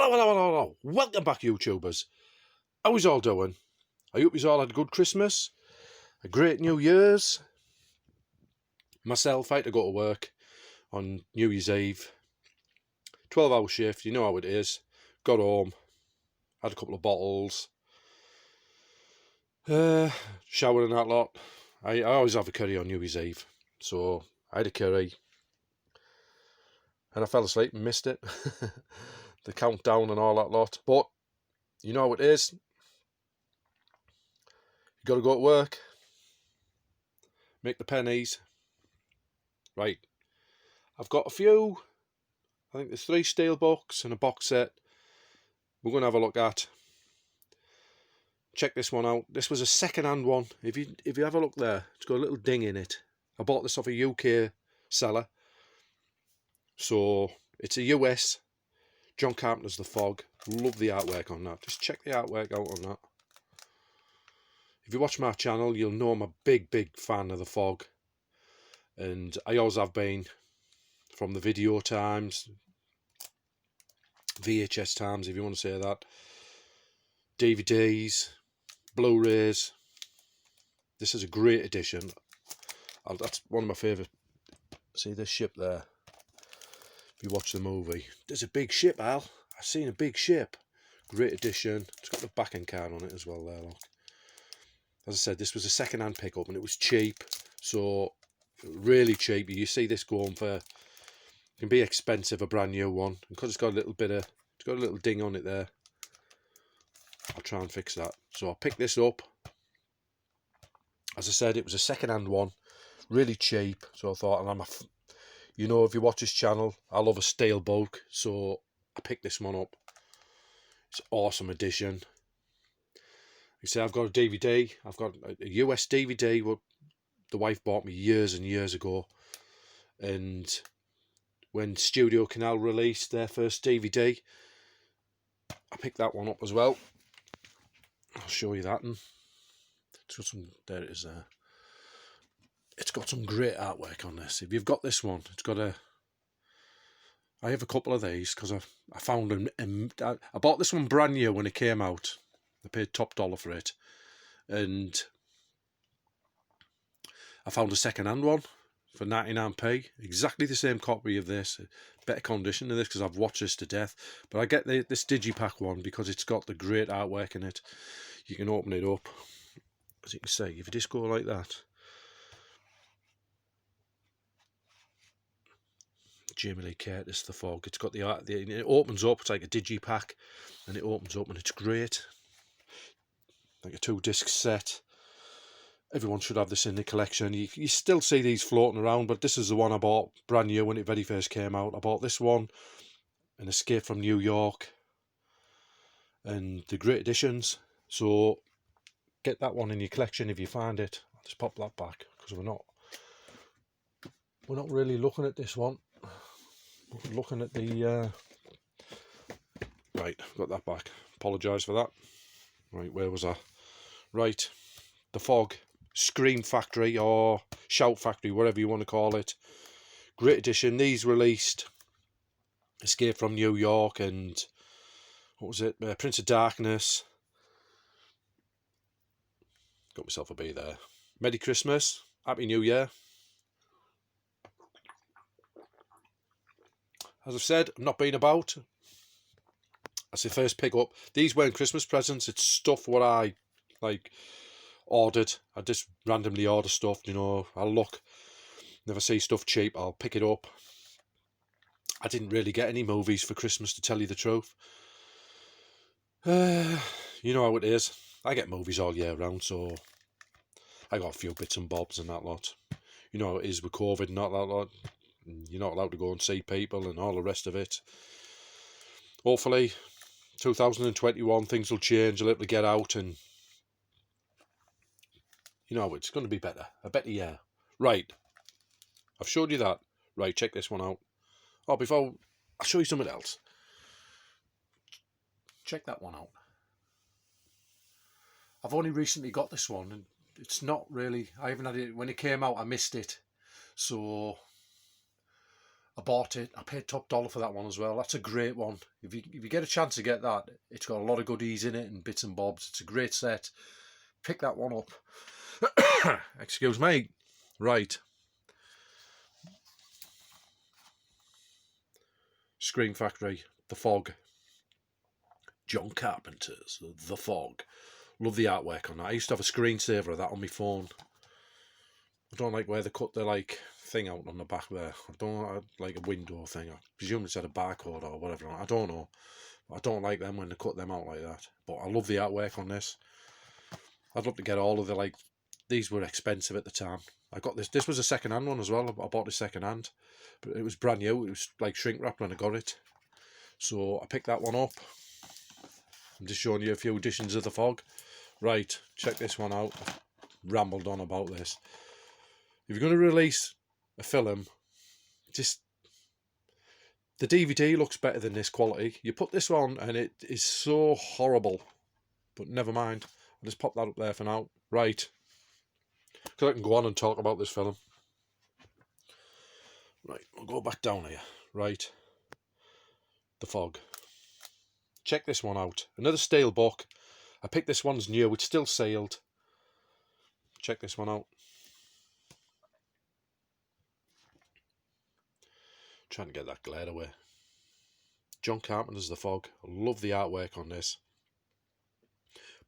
Hello. Welcome back, YouTubers. How is all doing? I hope you all had a good Christmas, a great New Year's. Myself, I had to go to work on New Year's Eve. 12-hour shift, you know how it is. Got home, had a couple of bottles, showered and that lot. I always have a curry on New Year's Eve, so I had a curry. And I fell asleep and missed it. The countdown and all that lot. But you know how it is. You got to go to work. Make the pennies. Right. I've got a few. I think there's 3 steel books and a box set. We're going to have a look at. Check this one out. This was a second-hand one. If you have a look there, it's got a little ding in it. I bought this off a UK seller. So it's a US. John Carpenter's The Fog. Love the artwork on that. Just check the artwork out on that. If you watch my channel, you'll know I'm a big fan of The Fog. And I always have been, from the video times, VHS times, if you want to say that, DVDs, Blu-rays. This is a great edition. That's one of my favourite. See this ship there? If you watch the movie, there's a big ship, Al. I've seen a big ship. Great edition. It's got the backing card on it as well there, look. As I said, this was a second-hand pickup and it was cheap. So, really cheap. You see this going for, it can be expensive, a brand new one. Because it's got a little bit of, it's got a little ding on it there. I'll try and fix that. So I picked this up. As I said, it was a second-hand one. Really cheap. So I thought, and you know, if you watch this channel, I love a steel book, so I picked this one up. It's an awesome edition. You see, I've got a DVD. I've got a US DVD what the wife bought me years and years ago. And when Studio Canal released their first DVD, I picked that one up as well. I'll show you that. And it's got some, there it is there. It's got some great artwork on this. If you've got this one, it's got a, I have a couple of these because I found them. I bought this one brand new when it came out. I paid top dollar for it. And I found a second-hand one for 99p. Exactly the same copy of this. Better condition than this because I've watched this to death. But I get this Digipack one because it's got the great artwork in it. You can open it up. As you can see, if you just go like that. Jamie Lee Curtis, The Fog. It's got it opens up, it's like a digipack, and it opens up and it's great. Like a 2-disc set. Everyone should have this in the collection. You still see these floating around, but this is the one I bought brand new when it very first came out. I bought this one, an Escape from New York, and the great editions. So get that one in your collection if you find it. I'll just pop that back because we're not really looking at this one. We're looking at the right, got that back. Apologise for that. Right, where was I? Right, The Fog, Scream Factory or Shout Factory, whatever you want to call it. Great edition. These released Escape from New York and what was it? Prince of Darkness. Got myself a beer there. Merry Christmas, Happy New Year. As I've said, I've not been about. That's the first pick up. These weren't Christmas presents. It's stuff what I ordered. I just randomly order stuff, you know. I'll look. If I see stuff cheap, I'll pick it up. I didn't really get any movies for Christmas, to tell you the truth. You know how it is. I get movies all year round, so I got a few bits and bobs and that lot. You know how it is with COVID and that lot. You're not allowed to go and see people and all the rest of it. Hopefully 2021 things will change a little to get out, and you know it's going to be better, a better year. Right, I've showed you that. Right, check this one out. Oh, before I'll show you something else. Check that one out. I've only recently got this one and it's not really, I haven't had it when it came out. I missed it, so I bought it. I paid top dollar for that one as well. That's a great one. If you get a chance to get that, it's got a lot of goodies in it and bits and bobs. It's a great set. Pick that one up. Excuse me. Right. Scream Factory, The Fog. John Carpenter's The Fog. Love the artwork on that. I used to have a screensaver of that on my phone. I don't like where they cut the like thing out on the back there. I don't like a window thing. I presume it's had a barcode or whatever. I don't know. I don't like them when they cut them out like that. But I love the artwork on this. I'd love to get all of the like. These were expensive at the time. I got this. This was a second-hand one as well. I bought this second-hand, but it was brand new. It was like shrink wrapped when I got it. So I picked that one up. I'm just showing you a few editions of The Fog. Right, check this one out. I've rambled on about this. If you're going to release a film, just the DVD looks better than this quality. You put this on and it is so horrible. But never mind. I'll just pop that up there for now. Right. Because I can go on and talk about this film. Right, we'll go back down here. Right. The Fog. Check this one out. Another stale book. I picked this one's new. It's still sealed. Check this one out. Trying to get that glare away. John Carpenter's The Fog. I love the artwork on this.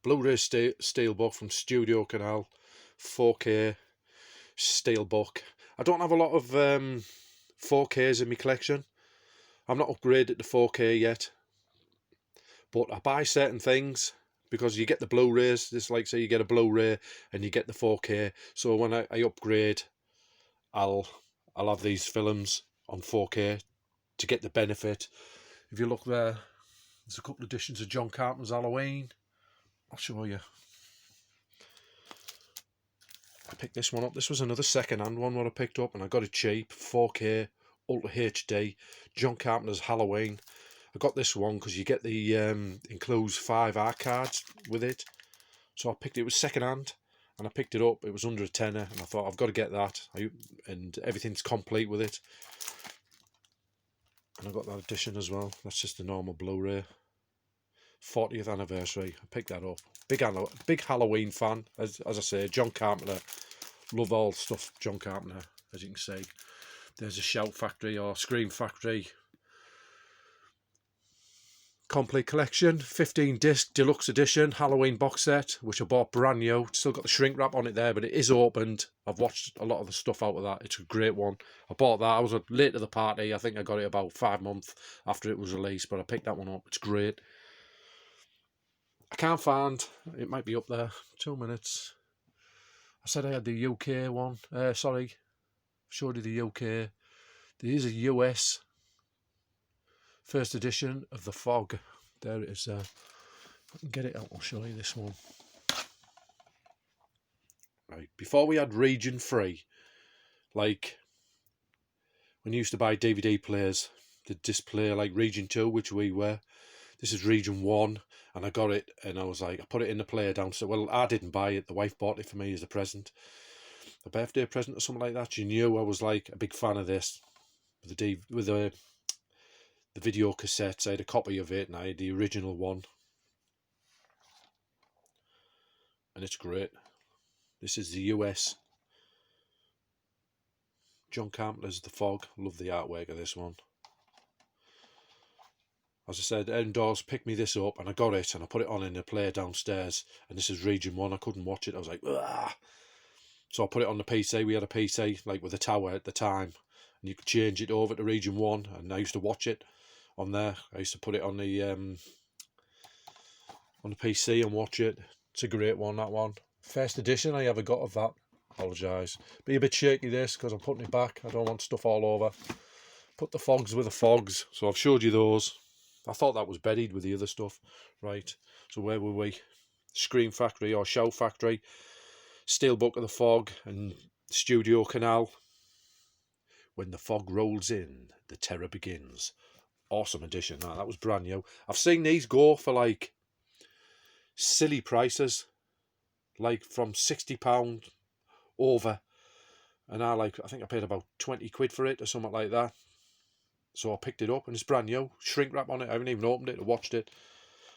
Blu-ray steelbook from Studio Canal. 4K steelbook. I don't have a lot of 4Ks in my collection. I'm not upgraded to 4K yet. But I buy certain things because you get the Blu-rays. This like say you get a Blu-ray and you get the 4K. So when I upgrade, I'll have these films on 4K to get the benefit. If you look there, there's a couple of editions of John Carpenter's Halloween. I'll show you. I picked this one up. This was another second-hand one what I picked up, and I got it cheap. 4K, Ultra HD, John Carpenter's Halloween. I got this one because you get the includes 5 art cards with it. So I picked it. It was second-hand, and I picked it up. It was under a tenner, and I thought I've got to get that. And everything's complete with it. And I got that edition as well. That's just the normal Blu-ray. 40th anniversary. I picked that up. Big Halloween fan. As I say, John Carpenter. Love all stuff John Carpenter, as you can see. There's a Shout Factory or Scream Factory complete collection. 15 disc deluxe edition Halloween box set, which I bought brand new. It's still got the shrink wrap on it there, but it is opened. I've watched a lot of the stuff out of that. It's a great one. I bought that. I was late to the party. I think I got it about 5 months after it was released, but I picked that one up. It's great. I can't find, it might be up there. 2 minutes. I said I had the UK one. Sorry, showed you the UK. There is a US first edition of The Fog. There it is. If I can get it out, I'll show you this one. Right, before we had region free, like when you used to buy DVD players, the display like region 2, which we were. This is region 1, and I got it, and I was like, I put it in the player downstairs. Well, I didn't buy it. The wife bought it for me as a present, a birthday present or something like that. She knew I was like a big fan of this. With the video cassettes, I had a copy of it, and I had the original one, and it's great. This is the US John Carpenter's The Fog. Love the artwork of this one. As I said, indoors, picked me this up, and I got it, and I put it on in the player downstairs, and this is region 1. I couldn't watch it. I was like, ah. So I put it on the PC. We had a PC, like with a tower at the time, and you could change it over to region 1, and I used to watch it on there. I used to put it on the PC and watch it. It's a great one, that one. First edition I ever got of that. Apologise. Be a bit shaky this, because I'm putting it back. I don't want stuff all over. Put the Fogs with the Fogs. So I've showed you those. I thought that was buried with the other stuff. Right, so where were we? Scream Factory or Shout Factory. Steelbook of The Fog and Studio Canal. When the fog rolls in, the terror begins. Awesome edition, that was brand new. I've seen these go for like silly prices. Like from £60 over. And I think I paid about 20 quid for it or something like that. So I picked it up and it's brand new. Shrink wrap on it. I haven't even opened it or watched it.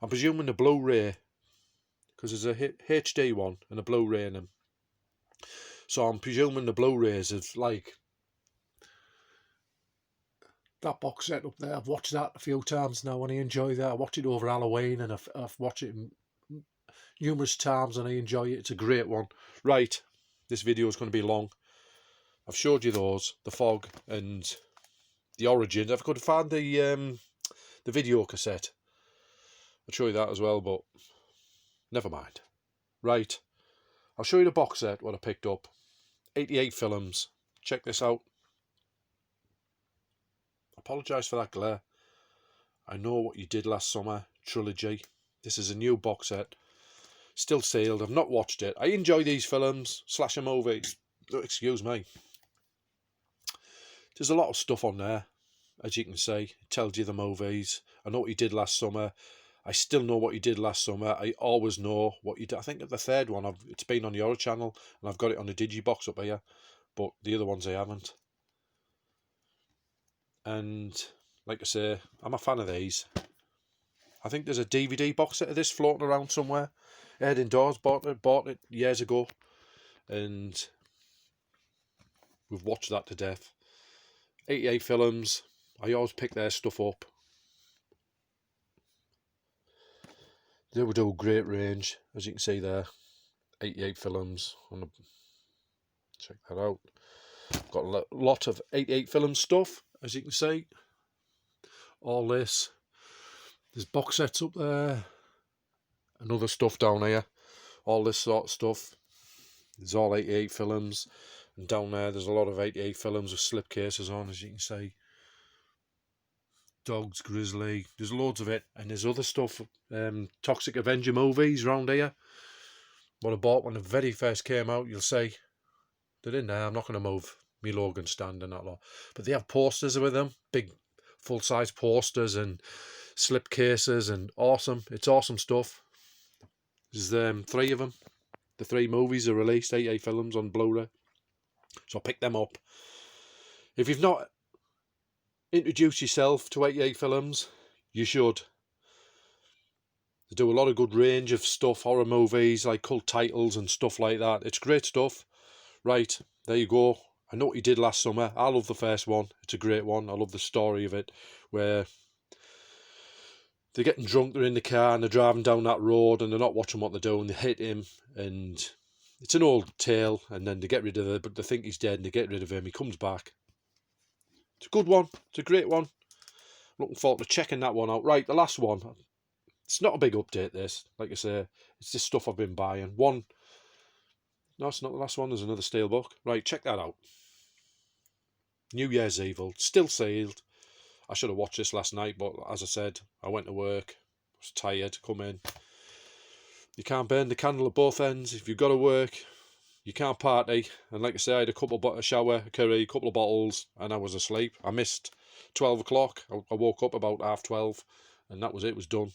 I'm presuming the Blu-ray, because there's a HD one and a Blu-ray in them. So I'm presuming the Blu-rays is like that box set up there. I've watched that a few times now and I enjoy that. I watch it over Halloween and I've watched it numerous times and I enjoy it. It's a great one. Right, this video is going to be long. I've showed you those, the Fog and the Origin. If I could find the video cassette, I'll show you that as well, but never mind. Right, I'll show you the box set, what I picked up. 88 films. Check this out. Apologise for that glare. I Know What You Did Last Summer trilogy. This is a new box set. Still sealed. I've not watched it. I enjoy these films, slasher movies. Excuse me. There's a lot of stuff on there, as you can see. It tells you the movies. I Know What You Did Last Summer. I Still Know What You Did Last Summer. I Always Know What You Did. I think the third one, it's been on your channel, and I've got it on the Digibox up here, but the other ones I haven't. And like I say, I'm a fan of these. I think there's a DVD box set of this floating around somewhere. Ed Indoors bought it years ago, and we've watched that to death. 88 films. I always pick their stuff up. They would do a great range, as you can see there. 88 films. Check that out. Got a lot of 88 film stuff, as you can see. All this. There's box sets up there. And other stuff down here. All this sort of stuff. There's all 88 films. And down there, there's a lot of 88 films with slipcases on, as you can see. Dogs, Grizzly. There's loads of it. And there's other stuff. Toxic Avenger movies around here. What I bought when the very first came out, you'll see. They're in there. I'm not going to move me Logan stand and that lot. But they have posters with them. Big full-size posters and slipcases and awesome. It's awesome stuff. There's 3 of them. The 3 movies are released, 88 films on Blu-ray. So pick them up. If you've not introduced yourself to 88 films, you should. They do a lot of good range of stuff, horror movies, like cult titles and stuff like that. It's great stuff. Right, there you go. I Know What You Did Last Summer. I love the first one. It's a great one. I love the story of it, where they're getting drunk, they're in the car and they're driving down that road and they're not watching what they're doing. They hit him and it's an old tale, and then they get rid of it, but they think he's dead and they get rid of him. He comes back. It's a good one. It's a great one. Looking forward to checking that one out. Right, the last one. It's not a big update, this. Like I say, it's just stuff I've been buying. No, it's not the last one. There's another Steelbook. Right, check that out. New Year's Evil. Still sealed. I should have watched this last night, but as I said, I went to work. I was tired. Come in. You can't burn the candle at both ends. If you've got to work, you can't party. And like I say, I had a shower, a curry, a couple of bottles, and I was asleep. I missed 12 o'clock. I woke up about 12:30, and that was it. It was done.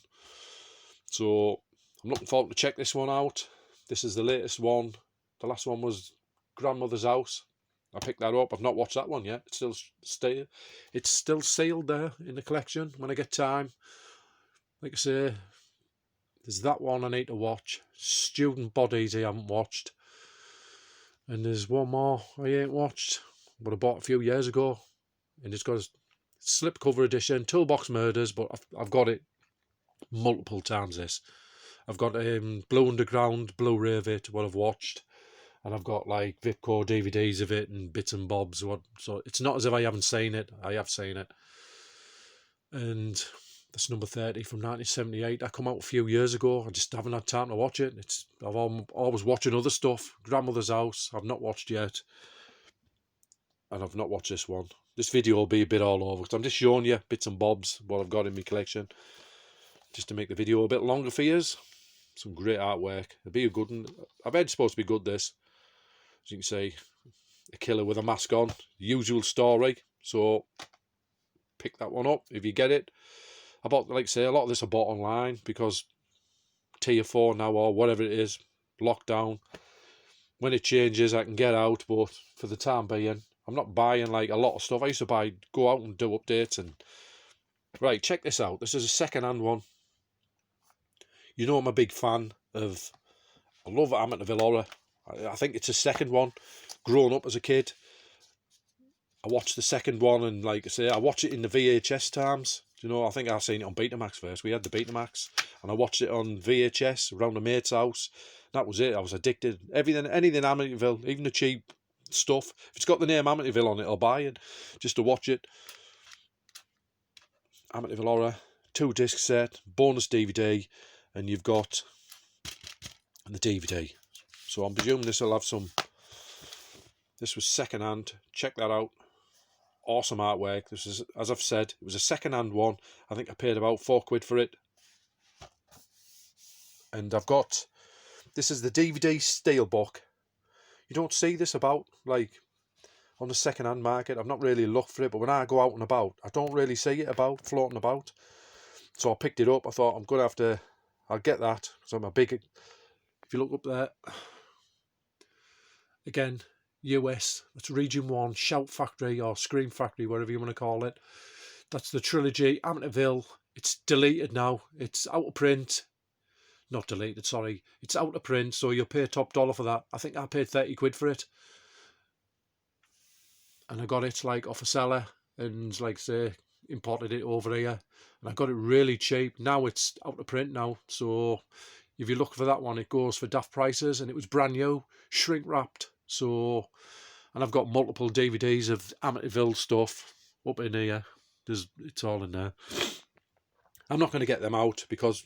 So I'm looking forward to check this one out. This is the latest one. The last one was Grandmother's House. I picked that up. I've not watched that one yet. It's still sealed there in the collection when I get time. Like I say, there's that one I need to watch. Student Bodies I haven't watched. And there's one more I ain't watched, but I bought a few years ago. And it's got a slipcover edition, Toolbox Murders, but I've got it multiple times this. I've got Blue Underground, Blu-ray of it, what I've watched. And I've got like Vipco DVDs of it and bits and bobs. So it's not as if I haven't seen it. I have seen it. And that's number 30 from 1978. That come out a few years ago. I just haven't had time to watch it. I've always watching other stuff. Grandmother's House, I've not watched yet. And I've not watched this one. This video will be a bit all over, because I'm just showing you bits and bobs, what I've got in my collection. Just to make the video a bit longer for you. Some great artwork. It'll be a good one. I've heard it's supposed to be good, this. As you can see, a killer with a mask on. Usual story. So, pick that one up if you get it. Like I say, a lot of this I bought online because Tier 4 now, or whatever it is, lockdown. When it changes, I can get out, but for the time being, I'm not buying like a lot of stuff. I used to go out and do updates and... Right, check this out. This is a second-hand one. You know I'm a big fan of... I love Amityville Horror. I think it's a second one. Growing up as a kid, I watched the second one, and like I say, I watch it in the VHS times. You know, I think I seen it on Betamax first. We had the Betamax, and I watched it on VHS around a mate's house. That was it. I was addicted. Anything Amityville, even the cheap stuff. If it's got the name Amityville on it, I'll buy it just to watch it. Amityville Horror, 2-disc set, bonus DVD, and you've got the DVD. So I'm presuming this will have some... This was second hand. Check that out. Awesome artwork. This is, as I've said, it was a second hand one. I think I paid about £4 for it. And I've got... This is the DVD Steelbook. You don't see this about, like, on the second hand market. I've not really looked for it, but when I go out and about, I don't really see it floating about. So I picked it up. I thought I'm going to have to... I'll get that. So I'm a big... If you look up there... Again, US, that's Region 1, Shout Factory or Scream Factory, whatever you want to call it. That's the trilogy, Amityville. It's deleted now. It's out of print. Not deleted, sorry. It's out of print, so you'll pay top dollar for that. I think I paid £30 for it. And I got it like off a seller and like say imported it over here. And I got it really cheap. Now it's out of print now. So if you look for that one, it goes for daft prices, and it was brand new, shrink wrapped. So, and I've got multiple DVDs of Amityville stuff up in here. It's all in there. I'm not going to get them out because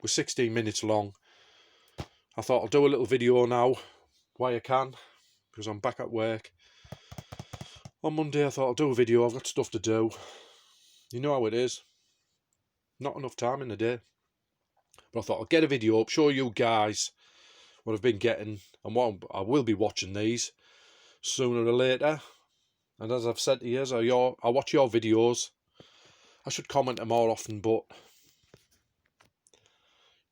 we're 16 minutes long. I thought I'll do a little video now while I can, because I'm back at work. On Monday I thought I'll do a video. I've got stuff to do. You know how it is. Not enough time in the day. But I thought I'll get a video up, show you guys what I've been getting and what I will be watching these sooner or later. And as I've said to you, I watch your videos. I should comment them more often, but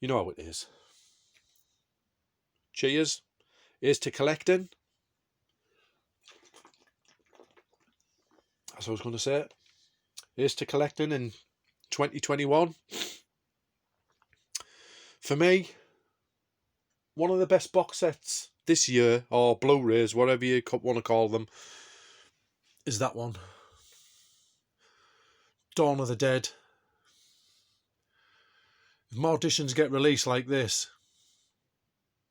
you know how it is. Cheers. Here's to collecting. As I was going to say, here's to collecting in 2021. For me, one of the best box sets this year, or Blu-rays, whatever you want to call them, is that one. Dawn of the Dead. If more editions get released like this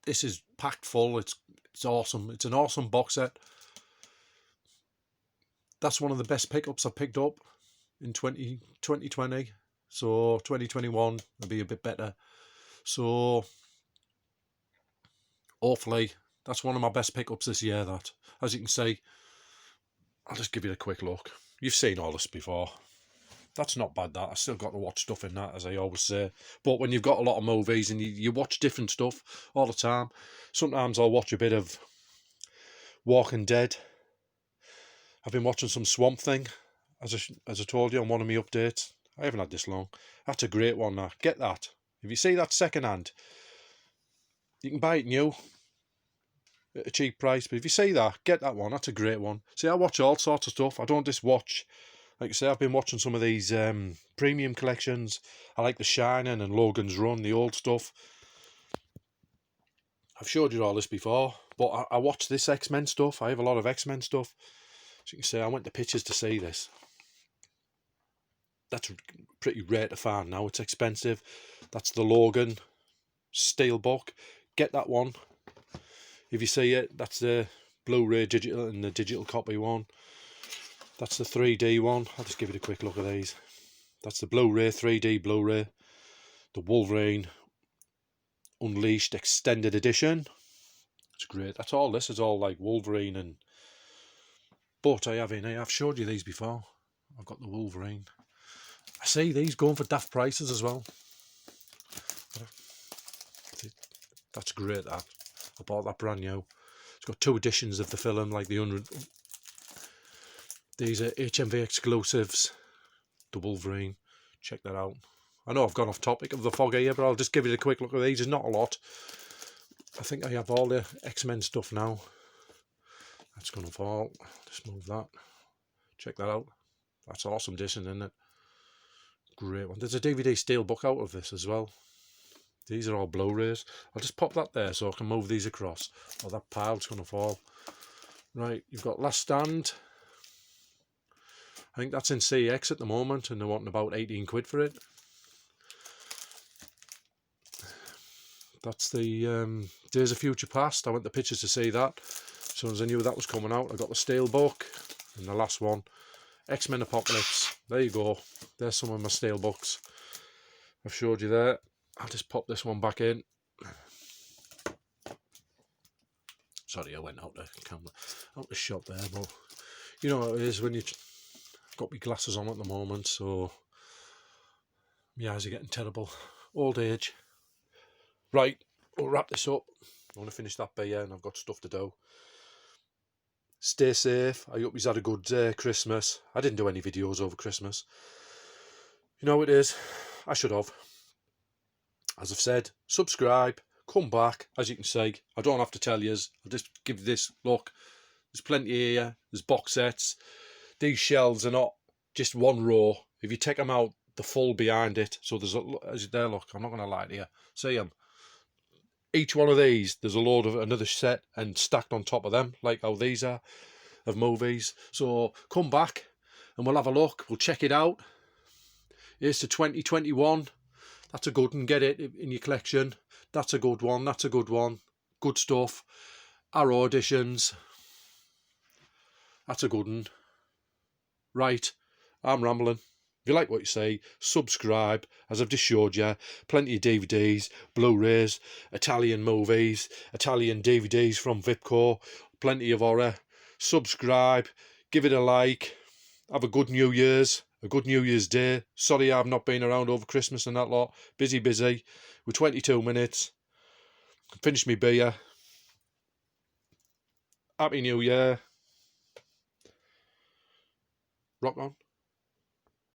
is packed full. It's awesome. It's an awesome box set. That's one of the best pickups I've picked up in 2020. So 2021 will be a bit better. So hopefully that's one of my best pickups this year. That, as you can see, I'll just give you a quick look. You've seen all this before. That's not bad, that. I still got to watch stuff in that, as I always say. But when you've got a lot of movies and you watch different stuff all the time, sometimes I'll watch a bit of Walking Dead. I've been watching some Swamp Thing, as I told you on one of my updates. I haven't had this long. That's a great one, that. Get that. If you see that second hand, you can buy it new at a cheap price. But if you see that, get that one. That's a great one. See, I watch all sorts of stuff. I don't just watch... Like I say, I've been watching some of these premium collections. I like The Shining and Logan's Run, the old stuff. I've showed you all this before, but I watch this X-Men stuff. I have a lot of X-Men stuff. As you can see, I went to Pictures to see this. That's pretty rare to find now. It's expensive. That's the Logan Steelbook. Get that one. If you see it, that's the Blu-ray digital and the digital copy one. That's the 3D one. I'll just give you a quick look at these. That's the Blu-ray, 3D Blu-ray. The Wolverine Unleashed Extended Edition. It's great. That's all. This is all like Wolverine and... But I have in here, I've showed you these before. I've got the Wolverine. I see these going for daft prices as well. That's great, that. I bought that brand new. It's got 2 editions of the film, like the... These are HMV exclusives. The Wolverine. Check that out. I know I've gone off topic of the fog here, but I'll just give you a quick look at these. There's not a lot. I think I have all the X-Men stuff now. That's going to fall. Just move that. Check that out. That's awesome edition, isn't it? Great one. There's a DVD steelbook out of this as well. These are all Blu-rays. I'll just pop that there so I can move these across. Oh, that pile's going to fall. Right, you've got Last Stand. I think that's in CX at the moment, and they're wanting about 18 quid for it. That's the Days of Future Past. I went to Pictures to see that. As soon as I knew that was coming out, I got the Steelbook. And the last one, X-Men Apocalypse. There you go. There's some of my Steelbooks I've showed you there. I'll just pop this one back in. Sorry, I went out the camera, out the shot there, but you know how it is when you got my glasses on at the moment, so my eyes are getting terrible. Old age. Right, we'll wrap this up. I want to finish that beer and I've got stuff to do. Stay safe. I hope you've had a good Christmas. I didn't do any videos over Christmas. You know what it is? I should have. As I've said, subscribe, come back. As you can see, I don't have to tell you. I'll just give you this look. There's plenty here. There's box sets. These shelves are not just one row. If you take them out, they're full behind it. So there's as there, look, I'm not going to lie to you. See them? Each one of these, there's a load of another set and stacked on top of them, like how these are, of movies. So come back and we'll have a look. We'll check it out. Here's to 2021. That's a good one. Get it in your collection. That's a good one. That's a good one. Good stuff. Arrow editions. That's a good one. Right. I'm rambling. If you like what you see, subscribe. As I've just showed you, plenty of DVDs, Blu-rays, Italian movies, Italian DVDs from Vipco, plenty of horror. Subscribe, give it a like. Have a good New Year's, a good New Year's Day. Sorry I've not been around over Christmas and that lot. Busy. We're 22 minutes. Finished me beer. Happy New Year. Rock on.